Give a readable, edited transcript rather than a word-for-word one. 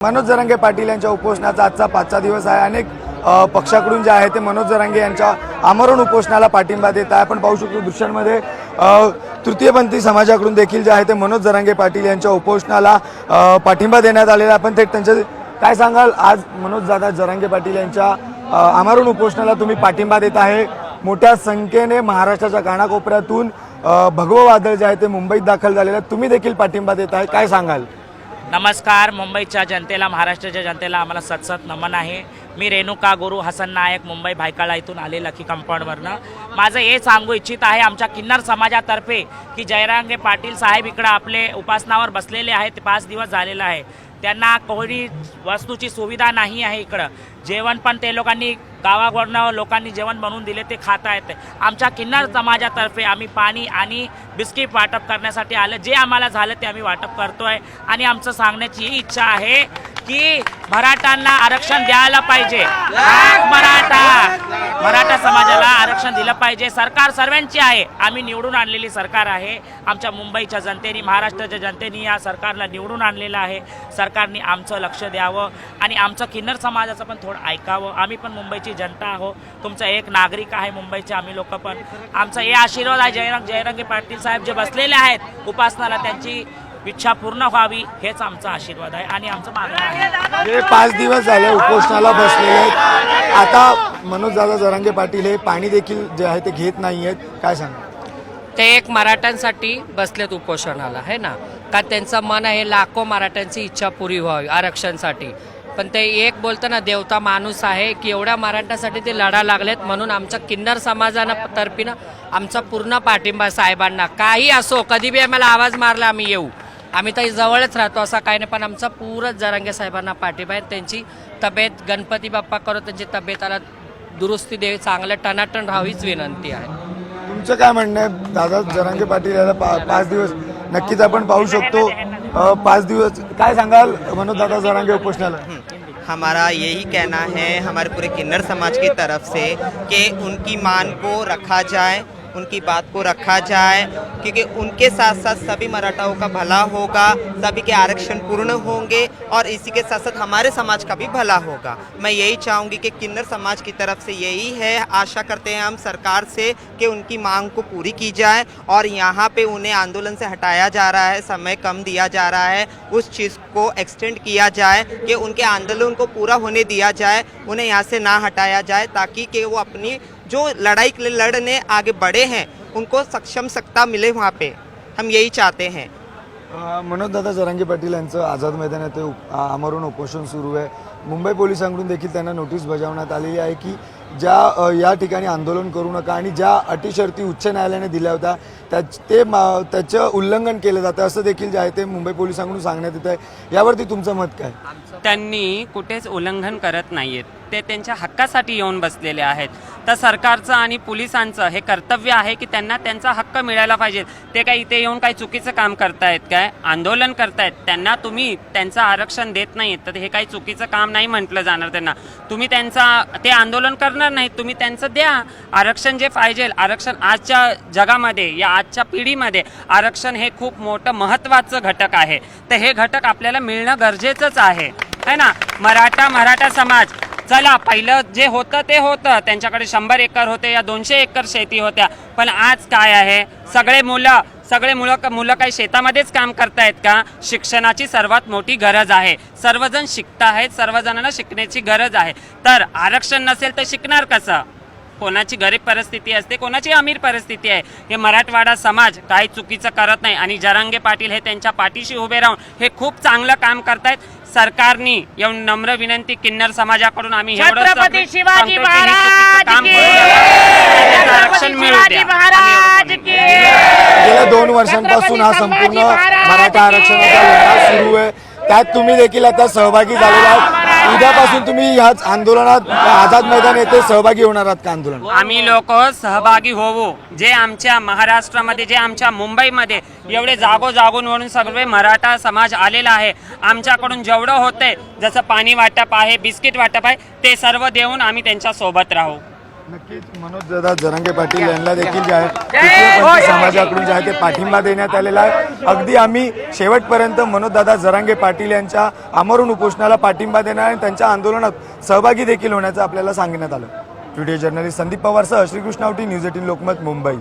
मनोज जरांगे पाटील यांच्या उपोषणाचा आजचा 5वा दिवस आहे। अनेक पक्षाकडून जे आहे ते मनोज जरांगे यांच्या आमरण उपोषणाला पाठिंबा देत आहे। आपण पाहू शकतो दृश्यांमध्ये तृतीयपंथी समाजाकडून देखील जे आहे ते मनोज जरांगे पाटील यांच्या उपोषणाला पाठिंबा देण्यात आलेला आहे। पण ते त्यांचे काय सांगाल, आज मनोज दादा जरांगे पाटील यांच्या आमरण उपोषणाला तुम्ही पाठिंबा देत आहे। मोठ्या संख्येने महाराष्ट्राच्या कानाकोपऱ्यातून भगवं वादळ जे आहे ते मुंबईत दाखल झालेलं आहे, तुम्ही देखील पाठिंबा देत आहे, काय सांगाल? नमस्कार मुंबईच्या जनतेला, महाराष्ट्राच्या जनतेला आम्हाला सतसत नमन आहे। मी रेणुका गुरु हसन नायक मुंबई भायखळा इथून आले लकी कंपाऊंडवरनं। माझं हे सांगू इच्छित आहे आमच्या किन्नर समाजातर्फे की जयरांगे पाटील साहेब इकडे आपले उपासनावर बसलेले आहेत, 5 दिवस झालेला आहे। त्यांना कोणी वस्तूची सुविधा नाही आहे। इकडं जेवण पण ते लोकांनी गावाकडनं लोकांनी जेवण बनवून दिले ते खाता येते। आमच्या किन्नर समाजातर्फे आम्ही पाणी आणि बिस्किट वाटप करण्यासाठी आलं, जे आम्हाला झालं ते आम्ही वाटप करतोय। आणि आमचं सांगण्याची ही इच्छा आहे की मराठ्यांना आरक्षण द्यायला पाहिजे, मराठा समाजाला आरक्षण दिलं पाहिजे। सरकार सर्वांची आहे, आम्ही निवडून आणलेली सरकार आहे। आमच्या मुंबईच्या जनतेने, महाराष्ट्राच्या जनतेने या सरकारला निवडून आणलेलं आहे। सरकारने आमचं लक्ष द्यावं आणि आमचं किन्नर समाजाचं पण थोडं ऐकावं। आम्ही पण मुंबईची जनता आहो, तुमचा एक नागरिक आहे मुंबईचे आम्ही लोक पण। आमचा हे आशीर्वाद आहे जयरांगे पाटील साहेब जे बसलेले आहेत उपासनाला, त्यांची इच्छा पूर्ण व्हावी हेच आमचा आशीर्वाद आहे आणि आमचं मागणं आहे। हे 5 दिवस झाले उपोषणाला बसलेले आहेत, आता मनोज दादा जरांगे पाटील हे पाणी देखील जे आहे ते घेत नाही आहेत, काय सांगा? ते एक मराठ्यांसाठी बसलेत उपोषणाला आहे ना, का त्यांचं मन आहे लाखो मराठ्यांची इच्छा पुरी व्हावी आरक्षणासाठी। पण ते एक बोलताना देवता माणूस आहे की एवढ्या मराठ्यांसाठी ते लढा लागलेत। म्हणून आमच्या किन्नर समाजानं तर्फीनं आमचा पूर्ण पाठिंबा साहेबांना, काही असो कधी बी आम्हाला आवाज मारला आम्ही येऊ, आम्ही तर जवळच राहतो असं काही नाही। पण आमचा पूर्ण जरांगे साहेबांना पाठिंबा आहे। त्यांची तब्येत गणपती बाप्पा करो त्यांची तब्येताला दुरुस्ती दे, चांगलं टनाटन राहावीच विनंती आहे। तुमचं काय म्हणणं आहे? दादा जरांगे पाटील याला 5 दिवस नक्कीच आपण पाहू शकतो। 5 दिवस काय सांगाल मनोज दादा जरांगे उपोषणाला? हमारा यही कहना है हमारे पूरे किन्नर समाज की तरफ से कि उनकी मान को रखा जाए, उनकी बात को रखा जाए, क्योंकि उनके साथ साथ सभी मराठाओं का भला होगा, सभी के आरक्षण पूर्ण होंगे और इसी के साथ साथ हमारे समाज का भी भला होगा। मैं यही चाहूँगी कि किन्नर समाज की तरफ से यही है, आशा करते हैं हम सरकार से कि उनकी मांग को पूरी की जाए और यहाँ पे उन्हें आंदोलन से हटाया जा रहा है, समय कम दिया जा रहा है, उस चीज़ को एक्सटेंड किया जाए कि उनके आंदोलन को पूरा होने दिया जाए, उन्हें यहाँ से ना हटाया जाए, ताकि कि वो अपनी जो लड़ाई के लिए लड़ने आगे बढ़े हैं उनको सक्षम सत्ता मिले। वहाँ पे हम यही चाहते हैं। मनोज दादा जरांगे पाटील यांचं आझाद मैदानात आमरण उपोषण सुरू आहे। मुंबई पोलिसांकडून देखील त्यांना नोटीस बजावण्यात आलेली आहे की ज्या या ठिकाणी आंदोलन करू नका आणि ज्या अटी शर्ती उच्च न्यायालयाने दिल्या होत्या त्याचं उल्लंघन केलं जातं असं देखील जे आहे ते मुंबई पोलिसांकडून सांगण्यात येत आहे। यावरती तुमचं मत काय? त्यांनी कुठेच उल्लंघन करत नाहीयेत, ते त्यांच्या हक्कासाठी येऊन बसलेले आहेत। तर सरकारचं आणि पोलिसांचं हे कर्तव्य आहे की त्यांना त्यांचा हक्क मिळायला पाहिजे। ते काय इथे येऊन काही चुकीचं काम करतायत, काय आंदोलन करतायत, त्यांना तुम्ही त्यांचं आरक्षण देत नाहीत तर हे काही चुकीचं काम नाही म्हटलं जाणार त्यांना। तुम्ही ते आंदोलन करणार नाहीत, तुम्ही त्यांचं द्या आरक्षण जे पाहिजे। आरक्षण आजच्या जगामध्ये या आजच्या पिढीमध्ये आरक्षण हे खूप मोठं महत्त्वाचं घटक आहे। तर हे घटक आपल्याला मिळणं गरजेचंच आहे ना। मराठा समाज, चला पहिलं जे होतं ते होतं, त्यांच्याकडे 100 एकर होते या 200 एकर शेती होत्या, पण आज काय आहे? सगळे मुलं काही शेतामध्येच काम करतायत का? शिक्षणाची सर्वात मोठी गरज आहे, सर्वजण शिकतायत, सर्वजणांना शिकण्याची गरज आहे। तर आरक्षण नसेल तर शिकणार कसं? कोणाची गरीब परिस्थिती असते, कोणाची अमीर परिस्थिती आहे। हे मराठवाडा समाज काही चुकीचं करत नाही आणि जरांगे पाटील हे त्यांच्या पाठीशी उभे राहून हे खूप चांगलं काम करतायत। सरकारने येऊन नम्र विनंती किन्नर समाजाकडून आम्ही छत्रपती शिवाजी महाराज की आरक्षण मिळू द्या। गेल्या 2 वर्षांपासून हा संपूर्ण मराठा आरक्षणाचा लढा सुरू आहे, त्यात तुम्ही देखील आता सहभागी झालेला आहात। उद्यापासून तुम्ही ह्याच आंदोलनात आझाद मैदान येथे सहभागी होणार आहात का? आंदोलन आम्ही लोक सहभागी होऊ, जे आमच्या महाराष्ट्रामध्ये, जे आमच्या मुंबईमध्ये एवढे जागोजागून म्हणून सगळे मराठा समाज आलेला आहे। आमच्याकडून जेवढं होतंय, जसं पाणी वाटप आहे, बिस्किट वाटप आहे, ते सर्व देऊन आम्ही त्यांच्या सोबत राहू। नक्कीच मनोजदादा जरांगे पाटील यांना देखील जे आहे तृतीयपंथी समाजाकडून जे आहे ते पाठिंबा देण्यात आलेला आहे. अगदी आम्ही शेवटपर्यंत मनोजदादा जरांगे पाटील यांच्या आमरण उपोषणाला पाठिंबा देणार आणि त्यांच्या आंदोलनात सहभागी देखील होण्याचं आपल्याला सांगण्यात आलं. व्हिडिओ जर्नलिस्ट संदीप पवारसह श्रीकृष्णावटी, न्यूज 18 लोकमत, मुंबई.